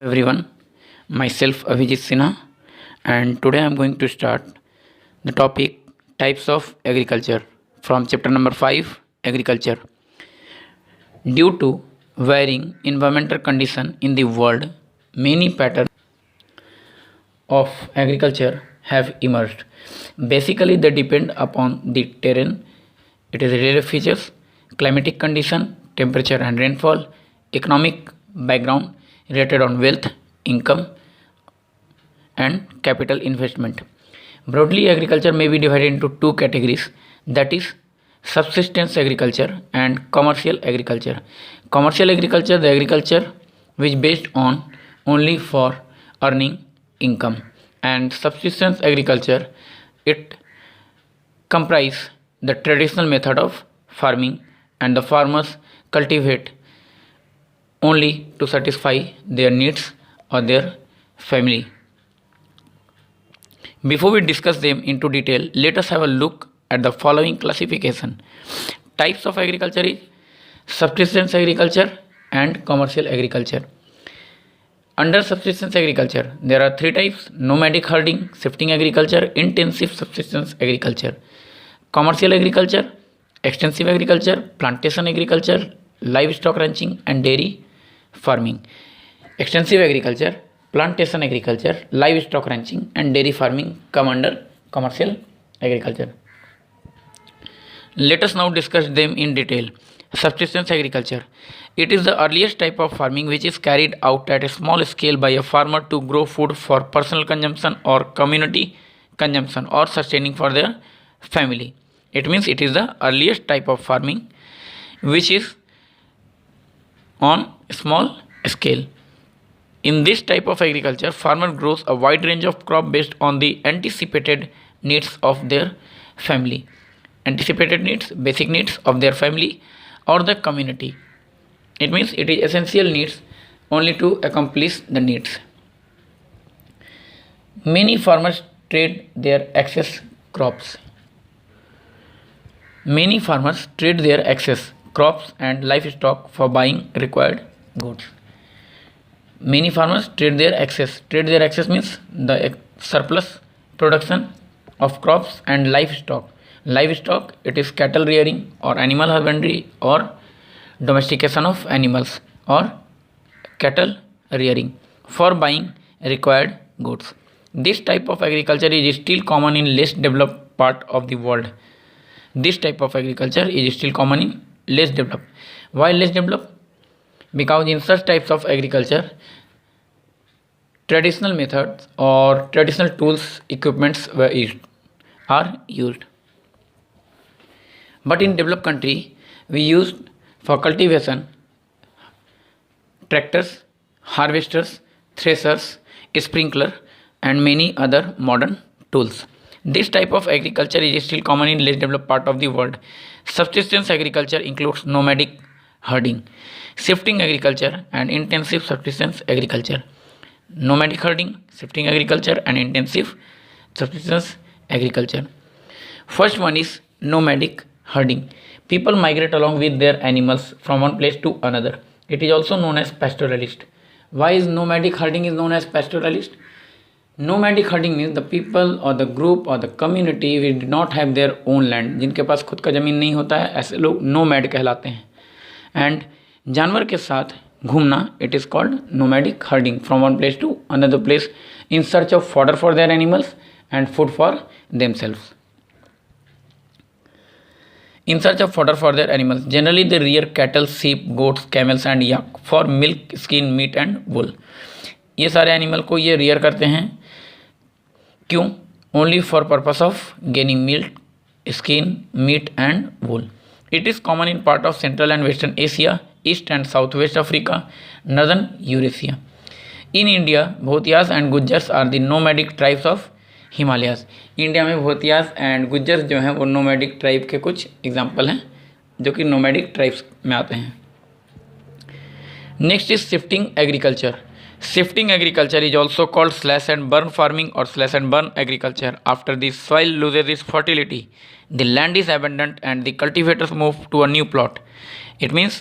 Everyone, myself Avijit Sinha, and today I am going to start the topic types of agriculture from chapter number 5 agriculture. Due to varying environmental condition in the world, many patterns of agriculture have emerged. Basically, they depend upon the terrain, it is relative features, climatic condition, temperature and rainfall, economic background related on wealth, income, and capital investment. Broadly, agriculture may be divided into two categories, that is, subsistence agriculture and commercial agriculture. Commercial agriculture, the agriculture which based on only for earning income, and subsistence agriculture, it comprise the traditional method of farming, and the farmers cultivate only to satisfy their needs or their family. Before we discuss them into detail, let us have a look at the following classification. Types of agriculture is subsistence agriculture and commercial agriculture. Under subsistence agriculture, there are three types: nomadic herding, shifting agriculture, intensive subsistence agriculture. Commercial agriculture, extensive agriculture, plantation agriculture, livestock ranching, and dairy farming. Extensive agriculture, plantation agriculture, livestock ranching, and dairy farming come under commercial agriculture. Let us now discuss them in detail. Subsistence agriculture. It is the earliest type of farming which is carried out at a small scale by a farmer to grow food for personal consumption or community consumption or sustaining for their family. It means it is the earliest type of farming which is on a small scale. In this type of agriculture, farmer grows a wide range of crop based on the anticipated needs of their family. Anticipated needs, basic needs of their family or the community. It means it is essential needs only to accomplish the needs. Many farmers trade their excess crops. Many farmers trade their excess crops and livestock for buying required goods. Many farmers trade their excess. Trade their excess means the surplus production of crops and livestock. Livestock, it is cattle rearing or animal husbandry or domestication of animals or cattle rearing for buying required goods. This type of agriculture is still common in less developed part of the world. This type of agriculture is still common in less developed. Why less developed? Because in such types of agriculture, traditional methods or traditional tools, equipments are used. But in developed country, we use for cultivation tractors, harvesters, threshers, sprinkler, and many other modern tools. This type of agriculture is still common in less developed part of the world. Subsistence agriculture includes nomadic herding, shifting agriculture, and intensive subsistence agriculture. Nomadic herding, shifting agriculture, and intensive subsistence agriculture. First one is nomadic herding. People migrate along with their animals from one place to another. It is also known as pastoralist. Why is nomadic herding is known as pastoralist? Nomadic herding means the people or the group or the community which do not have their own land, जिनके पास खुद का ज़मीन नहीं होता है, ऐसे लोग nomad कहलाते हैं. एंड जानवर के साथ घूमना, it is called nomadic herding from one place to another place in search of fodder for their animals and food for themselves. In search of fodder for their animals, generally they rear cattle, sheep, goats, camels and yak for milk, skin, meat and wool. ये सारे animal को ये rear करते हैं. क्यों? Only for purpose of gaining milk, skin, meat and wool. It is common in part of Central and Western Asia, East and Southwest Africa, Northern Eurasia. In India, Bhotias and Gujjars are the nomadic tribes of Himalayas. India में भोतियास and Gujjar जो हैं वो nomadic tribe के कुछ example हैं जो कि nomadic tribes में आते हैं. Next is shifting agriculture. Shifting agriculture is also called slash and burn farming or slash and burn agriculture. After the soil loses its fertility, the land is abandoned and the cultivators move to a new plot. It means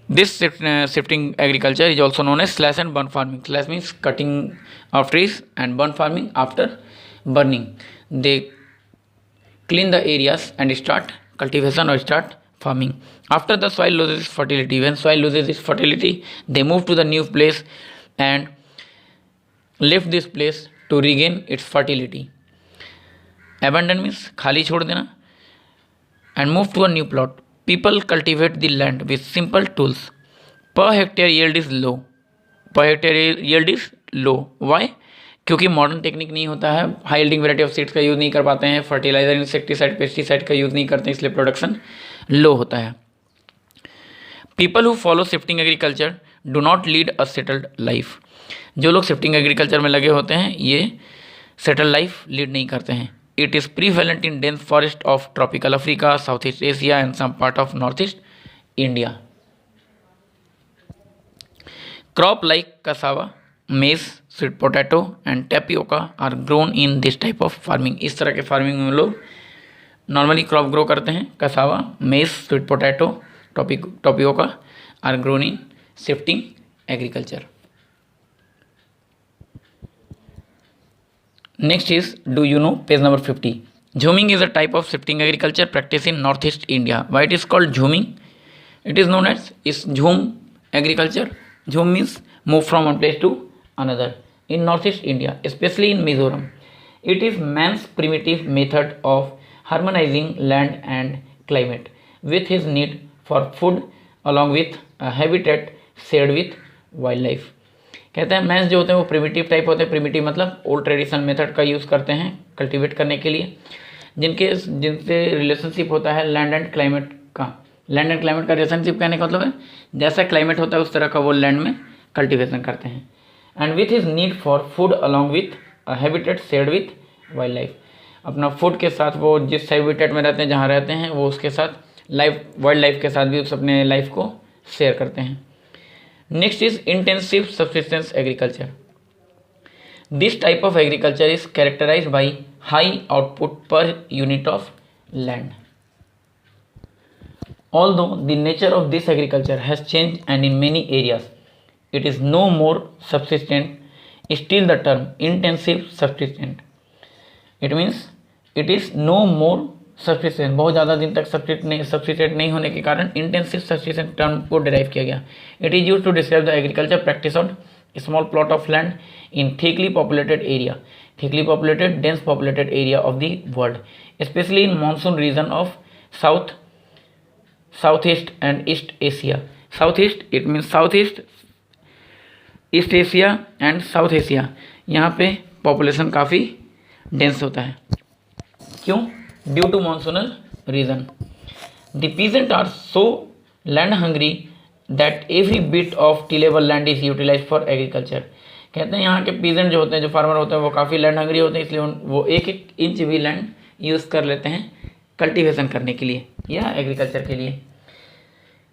This shifting agriculture is also known as slash and burn farming. Slash means cutting of trees, and burn farming after burning. They clean the areas and start cultivation or start farming. After the soil loses fertility, when soil loses its fertility, they move to the new place and leave this place to regain its fertility. Abandon means खाली छोड़ देना, and move to a new plot. People cultivate the land with simple tools. Per hectare yield is low. Per hectare yield is low. Why? क्योंकि modern technique नहीं होता है, high yielding variety of seeds का use नहीं कर पाते हैं, fertiliser, insecticide, pesticide का यूज़ नहीं करते हैं, इसलिए प्रोडक्शन लो होता है. People who follow shifting agriculture do not lead a settled life. जो लोग शिफ्टिंग एग्रीकल्चर में लगे होते हैं ये सेटल लाइफ लीड नहीं करते हैं. It is prevalent in dense forest of tropical Africa, Southeast Asia and some part of Northeast India. Crop like cassava, maize, sweet potato and tapioca are grown in this type of farming. इस तरह के farming में लोग normally crop grow करते हैं. cassava, maize, sweet potato, tapioca are grown in shifting agriculture. Next is, do you know, page number 50. Jhuming is a type of shifting agriculture practiced in northeast India. Why it is called jhuming? It is known as jhum agriculture. Jhum means move from one place to another in northeast India, especially in Mizoram. It is man's primitive method of harmonizing land and climate with his need for food along with a habitat shared with wildlife. कहते हैं men's जो होते हैं वो primitive type होते हैं. Primitive मतलब old traditional method का यूज़ करते हैं कल्टीवेट करने के लिए, जिनसे रिलेशनशिप होता है लैंड एंड क्लाइमेट का. लैंड एंड क्लाइमेट का रिलेशनशिप कहने का मतलब है जैसा क्लाइमेट होता है उस तरह का वो लैंड में कल्टीवेशन करते हैं. And with his need for food along with habitat shared with wild life. अपना फूड के साथ वो जिस हैबिटेट में रहते हैं, जहाँ रहते हैं, वो उसके साथ वाइल्ड लाइफ के साथ भी उस अपने लाइफ को शेयर करते हैं. Next is intensive subsistence agriculture. This type of agriculture is characterized by high output per unit of land. Although the nature of this agriculture has changed and in many areas it is no more subsistent, still the term intensive subsistent. It means it is no more सब्सिस्टेंट, बहुत ज़्यादा दिन तक सब्सिस्टेंट नहीं होने के कारण intensive subsistent term को derive किया गया. It is use to describe the agriculture practice on small plot of land in thickly populated area, thickly populated dense populated area of the world, specially in monsoon region of south east and east Asia. South east it means south east, east Asia and south Asia. यहाँ पे population काफ़ी dense होता है. क्यों? Due to monsoonal reason. The peasants are so land hungry that every bit of tillable land is utilized for agriculture. कहते हैं यहाँ के पीजेंट जो होते हैं, जो फार्मर होते हैं, वो काफ़ी लैंड हंग्री होते हैं, इसलिए वो एक एक इंच भी लैंड यूज़ कर लेते हैं कल्टीवेशन करने के लिए या एग्रीकल्चर के लिए.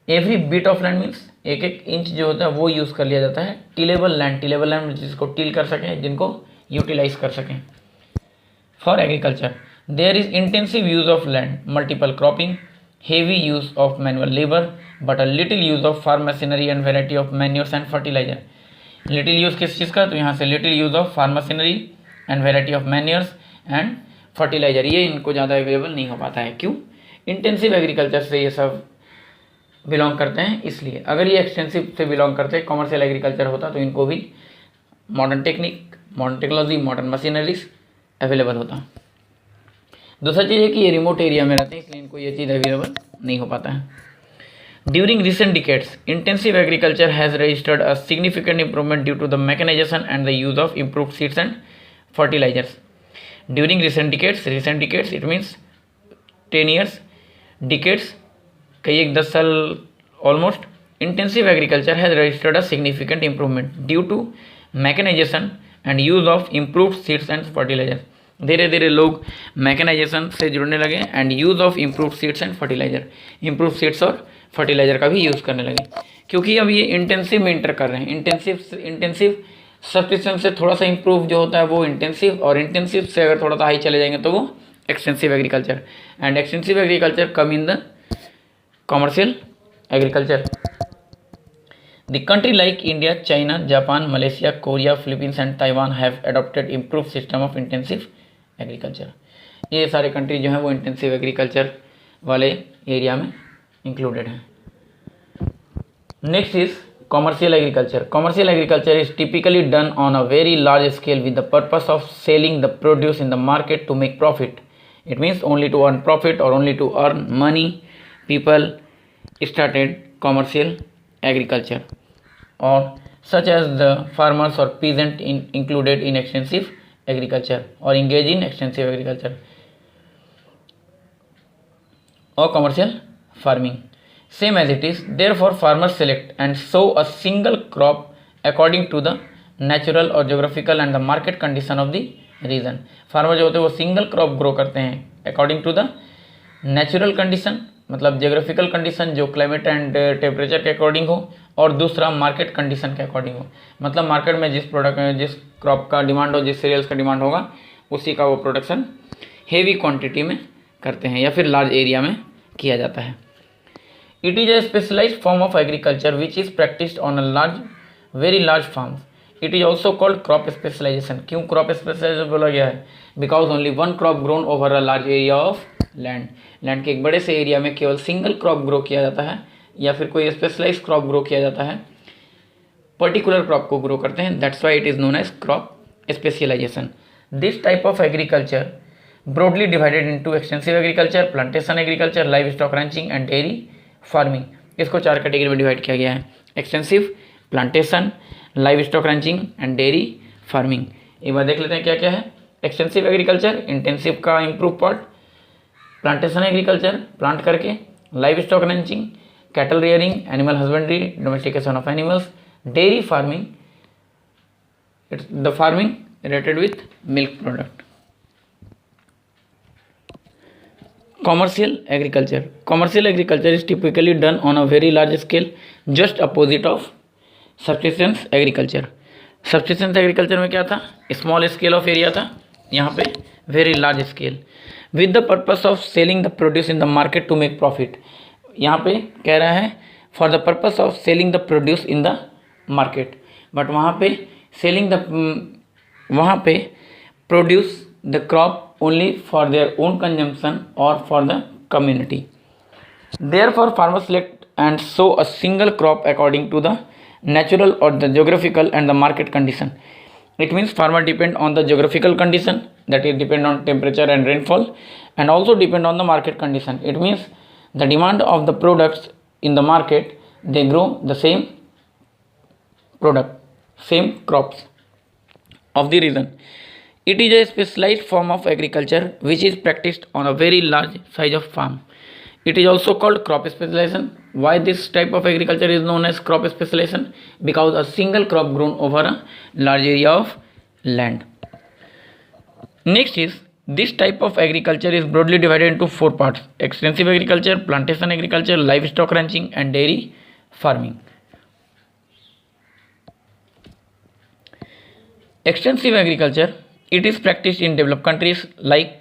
Every bit of land means एक एक इंच जो होता है वो यूज़ कर लिया जाता है. टिलेबल लैंड जिसको टिल कर सकें, जिनको यूटिलाइज कर सकें for agriculture. There is intensive use of land, multiple cropping, heavy use of manual labor, but a little use of farm machinery and variety of manures and fertilizer. Little use किस चीज़ का? तो यहाँ से little use of farm machinery and variety of manures and fertilizer, ये इनको ज़्यादा available नहीं हो पाता है. क्यों? इंटेंसिव एग्रीकल्चर से ये सब बिलोंग करते हैं, इसलिए. अगर ये एक्सटेंसिव से बिलोंग करते हैं, कॉमर्शियल एग्रीकल्चर होता, तो इनको भी modern technique, modern technology, modern machineries available होता. दूसरा चीज़ है कि ये रिमोट एरिया में रहते हैं, इसलिए इनको ये चीज़ अवेलेबल नहीं हो पाता है. During recent decades intensive agriculture has registered a significant improvement due to the mechanisation and the use of improved seeds and fertilisers. During recent decades it means 10 years, decades कई एक 10 साल almost. Intensive agriculture has registered a significant improvement due to mechanisation and use of improved seeds and fertilisers. धीरे धीरे लोग mechanisation से जुड़ने लगे and use of improved seeds and fertiliser, improve seeds और फर्टिलाइजर का भी यूज़ करने लगे, क्योंकि अब ये इंटेंसिव में इंटर कर रहे हैं. इंटेंसिव सब्सिस्टेंस से थोड़ा सा इम्प्रूव जो होता है वो इंटेंसिव, और इंटेंसिव से अगर थोड़ा सा हाई चले जाएंगे तो वो extensive agriculture. And extensive agriculture come in the commercial agriculture. The country like India, China, Japan, Malaysia, Korea, Philippines and Taiwan have adopted improve system of intensive agriculture. ये सारे कंट्री जो हैं वो इंटेंसिव एग्रीकल्चर वाले area में included हैं। Next is commercial agriculture. Commercial agriculture is typically done on a very large scale with the purpose of selling the produce in the market to make profit. It means only to earn profit or only to earn money people started commercial agriculture, or such as the farmers or peasant included in extensive agriculture or engage in extensive agriculture or commercial farming. Same as it is, therefore farmers select and sow a single crop according to the natural or geographical and the market condition of the region. Farmer जो होते हैं वो single crop grow करते हैं according to the natural condition, मतलब geographical condition जो climate and temperature के according हो, और दूसरा मार्केट कंडीशन के अकॉर्डिंग हो, मतलब मार्केट में जिस प्रोडक्ट जिस क्रॉप का डिमांड हो, जिस सीरियल्स का डिमांड होगा उसी का वो प्रोडक्शन हेवी क्वांटिटी में करते हैं या फिर लार्ज एरिया में किया जाता है। It is a specialized form of agriculture which is practiced on a very large farms. It is also called crop specialization. क्यों crop specialization बोला गया है? Because only one crop grown over a large area of land. Land के एक बड़े से area में केवल सिंगल क्रॉप ग्रो किया जाता है या फिर कोई स्पेशलाइज क्रॉप ग्रो किया जाता है, पर्टिकुलर क्रॉप को ग्रो करते हैं. That's why it is known as crop specialisation. This type of agriculture broadly divided into extensive agriculture, plantation agriculture, livestock ranching and dairy farming. इसको 4 कैटेगरी में divide किया गया है: extensive, plantation, livestock ranching and dairy farming. एक बार देख लेते हैं क्या क्या है. एक्सटेंसिव एग्रीकल्चर, इंटेंसिव का improve part. Plantation agriculture, plant करके. Livestock ranching, cattle rearing, animal husbandry, domestication of animals. Dairy farming, it's the farming related with milk product. Commercial agriculture. Commercial agriculture is typically done on a very large scale, just opposite of subsistence agriculture. Subsistence agriculture में क्या था? Small scale of area था, यहाँ पे very large scale with the purpose of selling the produce in the market to make profit. यहाँ पे कह रहा है for the purpose of selling the produce in the market, but वहाँ पे selling the वहाँ पे produce the crop only for their own consumption or for the community. Therefore farmers select and sow a single crop according to the natural or the geographical and the market condition. It means farmer depend on the geographical condition, that is depend on temperature and rainfall, and also depend on the market condition. It means the demand of the products in the market, they grow the same product, same crops of the region. It is a specialized form of agriculture which is practiced on a very large size of farm. It is also called crop specialization. Why this type of agriculture is known as crop specialization? Because a single crop grown over a large area of land. Next is, this type of agriculture is broadly divided into 4 parts: extensive agriculture, plantation agriculture, livestock ranching and dairy farming. Extensive agriculture, it is practiced in developed countries like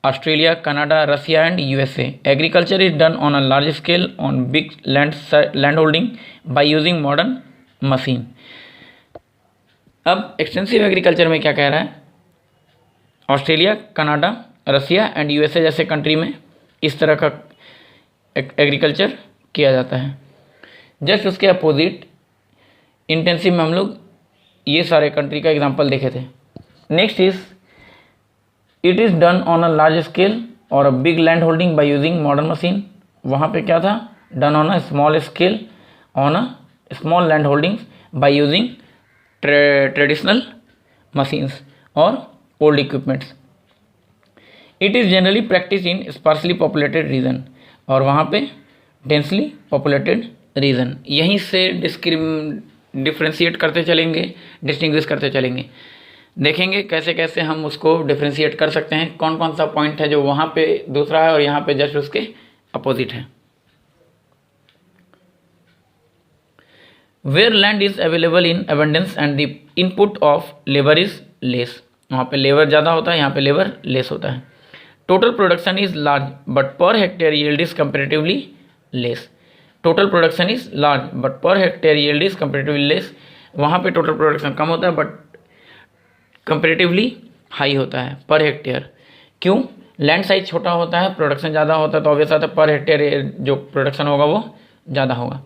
Australia, Canada, Russia and USA. Agriculture is done on a large scale on big landholding by using modern machine. अब extensive agriculture में क्या कह रहा है? Australia, Canada, Russia and USA जैसे country में इस तरह का एग्रीकल्चर किया जाता है. जस्ट उसके अपोजिट इंटेंसिव में हम लोग ये सारे कंट्री का एग्जांपल देखे थे. Next is, it is done on a large scale और a big land holding by using modern machine. वहाँ पे क्या था? Done on a small scale on a small land holding by using traditional machines और old equipments. It is generally practice in sparsely populated region, और वहाँ पे densely populated reason. यहीं से डिफ्रेंशिएट करते चलेंगे, डिस्टिंग्विश करते चलेंगे. देखेंगे कैसे कैसे हम उसको डिफ्रेंशिएट कर सकते हैं, कौन कौन सा पॉइंट है जो वहाँ पे दूसरा है और यहाँ पे जस्ट उसके अपोजिट है. Where land is available in abundance and the input of labour is less. वहाँ पे लेबर ज़्यादा होता है, यहाँ पे लेबर लेस होता है. Total production is large but per hectare yield is comparatively less. Total production is large but per hectare yield is comparatively less. वहाँ पे टोटल प्रोडक्शन कम होता है बट कंपेरेटिवली हाई होता है पर हेक्टेयर। क्यों? Land size छोटा होता है, प्रोडक्शन ज़्यादा होता है, तो ऑब्वियस आता है पर हेक्टेयर जो प्रोडक्शन होगा वो ज़्यादा होगा।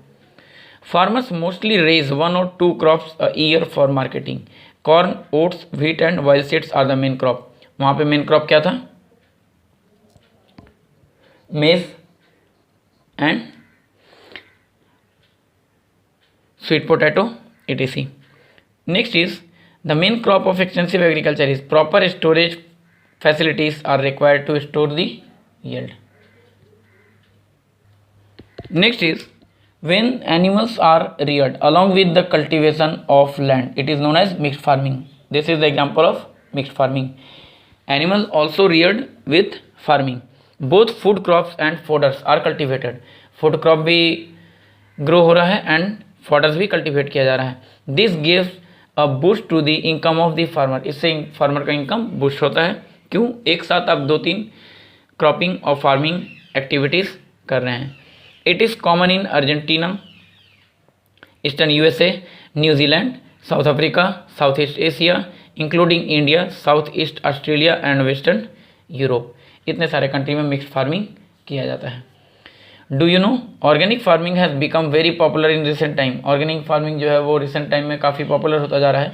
Farmers mostly raise 1 or 2 crops a year for marketing. Corn, oats, wheat and oil seeds are the main crop. वहाँ पे मेन क्रॉप क्या था? Maize and sweet potato etc. Next is the main crop of extensive agriculture is proper storage facilities are required to store the yield. Next is when animals are reared along with the cultivation of land, it is known as mixed farming. This is the example of mixed farming. Animals also reared with farming. Both food crops and fodders are cultivated. Food crop भी grow हो रहा है and fodders भी cultivate किया जा रहा है। This gives a boost to the income of the farmer. इससे फार्मर का इनकम बूस्ट होता है। क्यों? एक साथ आप 2-3 क्रॉपिंग और फार्मिंग एक्टिविटीज़ कर रहे हैं। It is common in Argentina, eastern USA, New Zealand, south Africa, south east Asia including India, south east Australia and western Europe. इतने सारे कंट्री में मिक्स्ड फार्मिंग किया जाता है। Do you know organic farming has become very popular in recent time. Organic farming जो है वो recent time में काफ़ी पॉपुलर होता जा रहा है।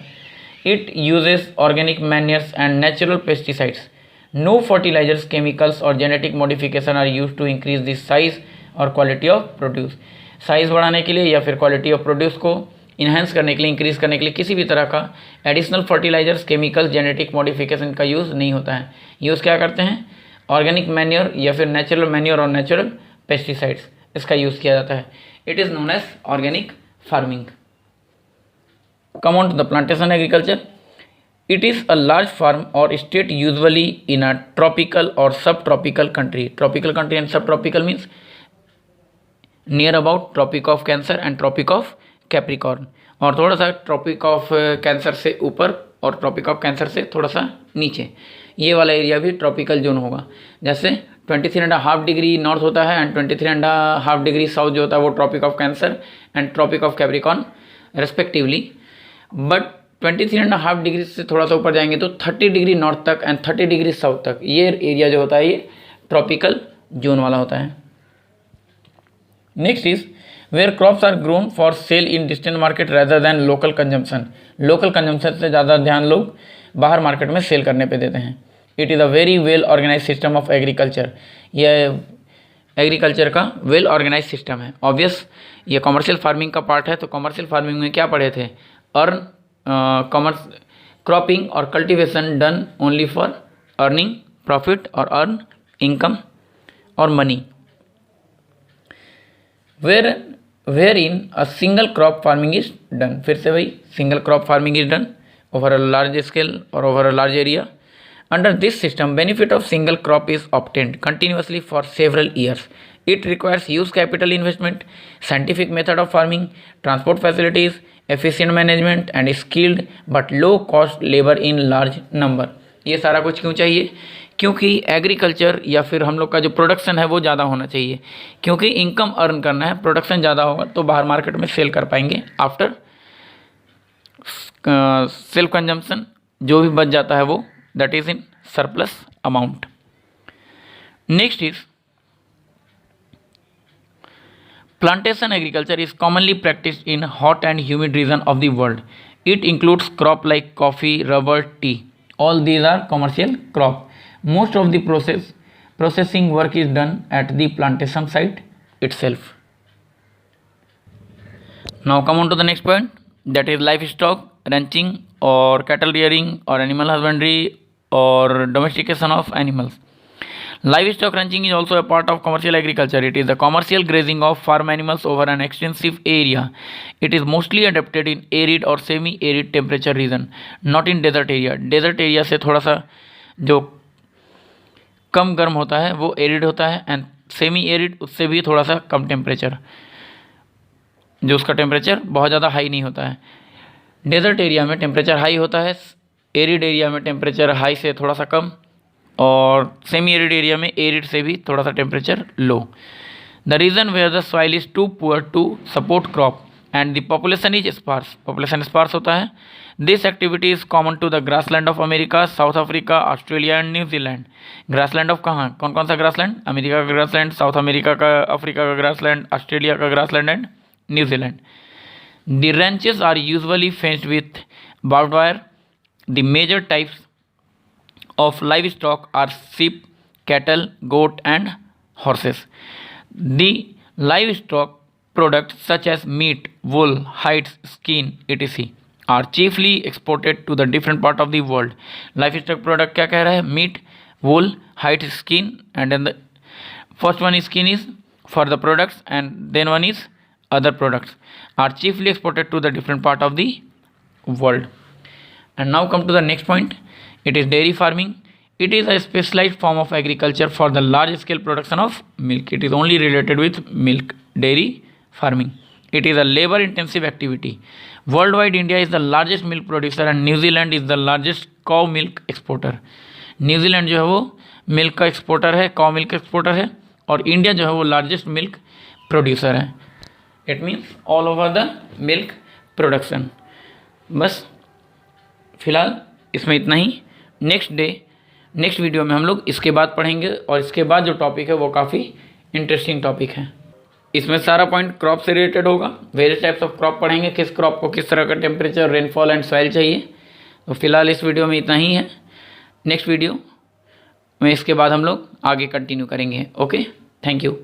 It uses organic manures and natural pesticides. No fertilizers, chemicals और genetic modification are use to increase the size और क्वालिटी ऑफ प्रोड्यूस। साइज़ बढ़ाने के लिए या फिर क्वालिटी ऑफ प्रोड्यूस को इन्हेंस करने के लिए, इंक्रीज करने के लिए किसी भी तरह का additional fertilisers, chemicals, genetic modification का यूज़ नहीं होता है। यूज़ क्या करते हैं? ऑर्गेनिक मैन्योर या फिर नेचुरल मैन्योर और नेचुरल पेस्टिसाइड्स, इसका यूज़ किया जाता है। It is known as organic farming. Come on to the plantation agriculture. It is a large farm और state usually in a tropical और subtropical country. Tropical country and subtropical means near about Tropic of Cancer and Tropic of Capricorn, और थोड़ा सा tropic of cancer से ऊपर और tropic of cancer से थोड़ा सा नीचे, ये वाला एरिया भी ट्रॉपिकल जोन होगा। जैसे 23.5 डिग्री नॉर्थ होता है एंड 23.5 डिग्री साउथ जो होता है वो Tropic of Cancer and Tropic of Capricorn respectively. But 23.5 degree से थोड़ा सा ऊपर जाएंगे तो 30 डिग्री नॉर्थ तक एंड 30 डिग्री साउथ तक ये एरिया जो होता है ये ट्रॉपिकल जोन वाला होता है। Next is where crops are grown for sale in distant market rather than local consumption. Local consumption से ज़्यादा ध्यान लोग बाहर मार्केट में सेल करने पे देते हैं। It is a very well organise system of agriculture. यह एग्रीकल्चर का वेल ऑर्गेनाइज सिस्टम है। ऑब्वियस ये कॉमर्शियल फार्मिंग का पार्ट है, तो कॉमर्शियल फार्मिंग में क्या पढ़े थे? अर्न कॉमर्स क्रॉपिंग और cultivation done only for earning profit और अर्न इनकम और money. Where in a single crop farming is done. फिर से वही single crop farming is done over a large scale or over a large area. Under this system, benefit of single crop is obtained continuously for several years. It requires huge capital investment, scientific method of farming, transport facilities, efficient management and skilled but low cost labor in large number. ये सारा कुछ क्यों चाहिए? क्योंकि agriculture या फिर हम लोग का जो प्रोडक्शन है वो ज़्यादा होना चाहिए। क्योंकि इनकम अर्न करना है, प्रोडक्शन ज़्यादा होगा तो बाहर मार्केट में सेल कर पाएंगे। आफ्टर सेल्फ कंजम्पशन जो भी बच जाता है वो that is in surplus amount. Next is plantation agriculture is commonly practised in hot and humid region of the world. It includes crop like coffee, rubber, tea. All these are commercial crop. Most of the processing work is done at the plantation site itself. Now come on to the next point, that is livestock ranching or cattle rearing or animal husbandry or domestication of animals. Livestock ranching is also a part of commercial agriculture. It is the commercial grazing of farm animals over an extensive area. It is mostly adapted in arid or semi-arid temperature region, not in desert area. Desert area से थोड़ा सा जो कम गर्म होता है वो arid होता है, एंड सेमी एरिड उससे भी थोड़ा सा कम टेम्परेचर, जो उसका टेम्परेचर बहुत ज़्यादा हाई नहीं होता है। डेजर्ट एरिया में टेम्परेचर हाई होता है, एरिड एरिया में टेम्परेचर हाई से थोड़ा सा कम, और सेमी एरिड एरिया में एरिड से भी थोड़ा सा temperature low. The region where the soil is too poor to support crop and the population is sparse, population sparse होता है। This activity is common to the grassland of America, South Africa, Australia and New Zealand. Grassland of कहाँ, कौन कौन सा grassland? America का grassland, south America का, Africa का grassland, Australia का grassland and New Zealand. The ranches are usually fenced with barbed wire. The major types of livestock are sheep, cattle, goat and horses. The livestock products such as meat, wool, hides, skin, etc. are chiefly exported to the different part of the world. Livestock product क्या कह रहा है? Meat, wool, hide, skin, and then the first one is skin is for the products and then one is other products are chiefly exported to the different part of the world. And now come to the next point. It is dairy farming. It is a specialized form of agriculture for the large scale production of milk. It is only related with milk. Dairy farming, it is a labor intensive activity. Worldwide, India is the largest milk producer and New Zealand is the largest cow milk exporter. New Zealand जो है वो milk का exporter है, cow milk exporter है, और India जो है वो लार्जेस्ट मिल्क प्रोड्यूसर है। It means all over the milk production. बस फिलहाल इसमें इतना ही। नेक्स्ट वीडियो में हम लोग इसके बाद पढ़ेंगे, और इसके बाद जो टॉपिक है वो काफ़ी इंटरेस्टिंग टॉपिक है। इसमें सारा पॉइंट क्रॉप से रिलेटेड होगा। वेरियस टाइप्स ऑफ क्रॉप पढ़ेंगे, किस क्रॉप को किस तरह का टेम्परेचर, रेनफॉल एंड सॉइल चाहिए। तो फिलहाल इस वीडियो में इतना ही है। नेक्स्ट वीडियो में इसके बाद हम लोग आगे कंटिन्यू करेंगे। Okay, thank you.